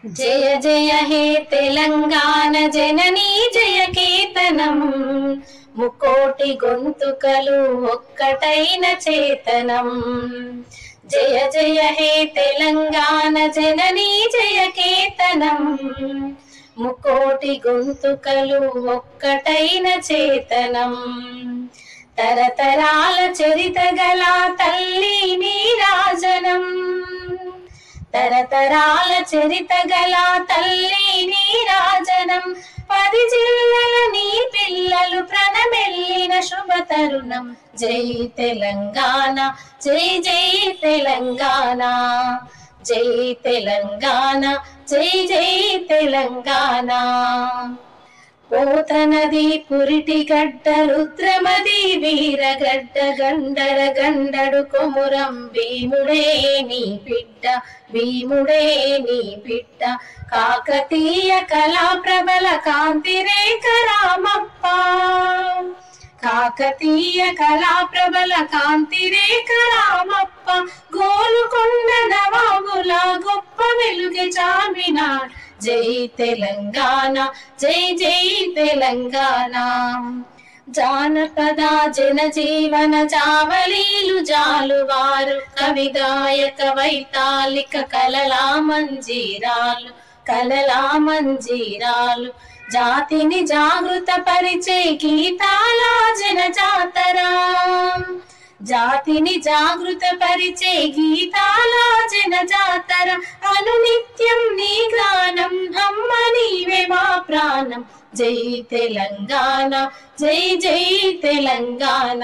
जय जय हे तेलंगाण जननी जय केतనం ముకోటి గొంతుకలు ఒక్కటైన చేతనం జయ జయ హే తెలంగాణ జననీ జయ కేతనం ముకోటి గొంతుకలు ఒక్కటైన చేతనం తరతరాల చరిత గల తల్లి నీరాజనం తరతరాల చరిత గల తల్లి నీరాజనం 10 జిల్లల నీ పిల్లలు ప్రణమెల్లిన శుభ తరుణం జై తెలంగాణ జై జై తెలంగాణ జై తెలంగాణ జై జై తెలంగాణ పోతనది పురిటి గడ్డ రుద్రమది వీరగడ్డ గండర గండడు కొమురం భీముడే నీ బిడ్డ భీముడే నీ బిడ్డ కాకతీయ కళా ప్రబల కాంతి రేఖ రామప్ప కాకతీయ కళా ప్రబల కాంతి రేఖ రామప్ప గోలుకొండ నవాబుల గొప్ప వెలుగే చామినార్ జై తెలంగాణ జై జై తెలంగాణ జానపద జనజీవన జావలీలు జాలువారు కవి గాయక వైతాళిక కలలా మంజీరాలు జాతిని జాగృత పరిచే గీతాల జనజాతరా జాతిని జాగృత పరిచే గీతాల జనజాతర అనునిత్యం నీ గానం అమ్మ నీవే మా ప్రాణం జై తెలంగాణ జై జై తెలంగాణ।